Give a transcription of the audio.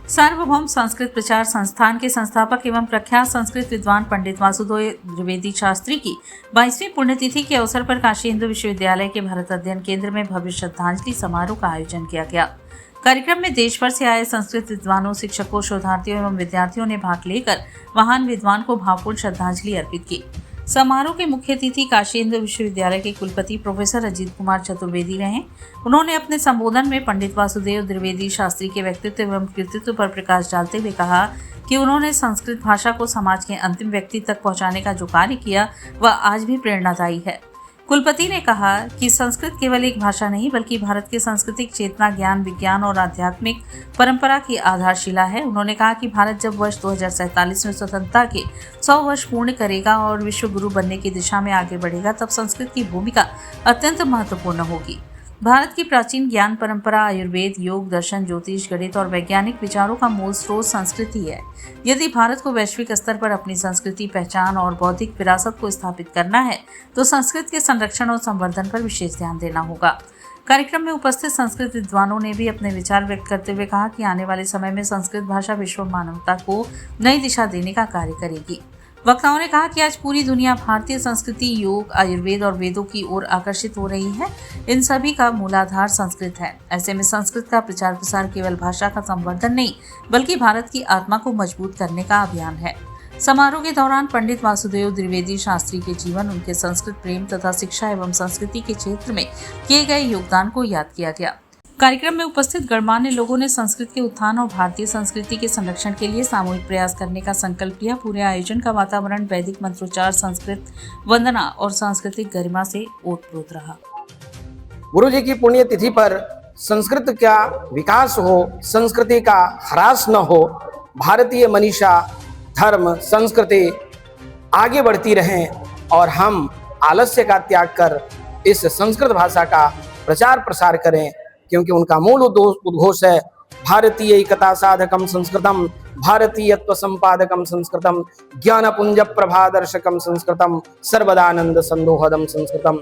सार्वभौम संस्कृत प्रचार संस्थान के संस्थापक एवं प्रख्यात संस्कृत विद्वान पंडित वासुदेव द्विवेदी शास्त्री की 22वीं पुण्यतिथि के अवसर पर काशी हिंदू विश्वविद्यालय के भारत अध्ययन केंद्र में भव्य श्रद्धांजलि समारोह का आयोजन किया गया। कार्यक्रम में देश भर से आए संस्कृत विद्वानों, शिक्षकों, शोधार्थियों एवं विद्यार्थियों ने भाग लेकर महान विद्वान को भावपूर्ण श्रद्धांजलि अर्पित की। समारोह के मुख्य अतिथि काशी हिंदू विश्वविद्यालय के कुलपति प्रोफेसर अजीत कुमार चतुर्वेदी रहे। उन्होंने अपने संबोधन में पंडित वासुदेव द्विवेदी शास्त्री के व्यक्तित्व एवं कृतित्व पर प्रकाश डालते हुए कहा कि उन्होंने संस्कृत भाषा को समाज के अंतिम व्यक्ति तक पहुंचाने का जो कार्य किया वह आज भी प्रेरणादायी है। कुलपति ने कहा कि संस्कृत केवल एक भाषा नहीं बल्कि भारत के सांस्कृतिक चेतना, ज्ञान, विज्ञान और आध्यात्मिक परंपरा की आधारशिला है। उन्होंने कहा कि भारत जब वर्ष 2047 में स्वतंत्रता के 100 वर्ष पूर्ण करेगा और विश्व गुरु बनने की दिशा में आगे बढ़ेगा, तब संस्कृत की भूमिका अत्यंत महत्वपूर्ण होगी। भारत की प्राचीन ज्ञान परंपरा, आयुर्वेद, योग, दर्शन, ज्योतिष, गणित और वैज्ञानिक विचारों का मूल स्रोत संस्कृत ही है। यदि भारत को वैश्विक स्तर पर अपनी संस्कृति, पहचान और बौद्धिक विरासत को स्थापित करना है तो संस्कृत के संरक्षण और संवर्धन पर विशेष ध्यान देना होगा। कार्यक्रम में उपस्थित संस्कृत विद्वानों ने भी अपने विचार व्यक्त करते हुए कहा कि आने वाले समय में संस्कृत भाषा विश्व मानवता को नई दिशा देने का कार्य करेगी। वक्ताओं ने कहा कि आज पूरी दुनिया भारतीय संस्कृति, योग, आयुर्वेद और वेदों की ओर आकर्षित हो रही है। इन सभी का मूलाधार संस्कृत है। ऐसे में संस्कृत का प्रचार प्रसार केवल भाषा का संवर्धन नहीं बल्कि भारत की आत्मा को मजबूत करने का अभियान है। समारोह के दौरान पंडित वासुदेव द्विवेदी शास्त्री के जीवन, उनके संस्कृत प्रेम तथा शिक्षा एवं संस्कृति के क्षेत्र में किए गए योगदान को याद किया गया। कार्यक्रम में उपस्थित गणमान्य लोगों ने संस्कृत के उत्थान और भारतीय संस्कृति के संरक्षण के लिए सामूहिक प्रयास करने का संकल्प लिया। पूरे आयोजन का वातावरण वैदिक मंत्रोच्चार, संस्कृत वंदना और सांस्कृतिक गरिमा से ओतप्रोत रहा। गुरु जी की पुण्यतिथि पर संस्कृत का विकास हो, संस्कृति का ह्रास न हो, भारतीय मनीषा, धर्म, संस्कृति आगे बढ़ती रहें और हम आलस्य का त्याग कर इस संस्कृत भाषा का प्रचार प्रसार करें, क्योंकि उनका मूल उद्घोष है भारतीय एकता साधकम संस्कृतम, भारतीयत्व संपादकम संस्कृतम, ज्ञानपुंज प्रभादर्शकम संस्कृतम, सर्वदानंद संदोहदम संस्कृतम।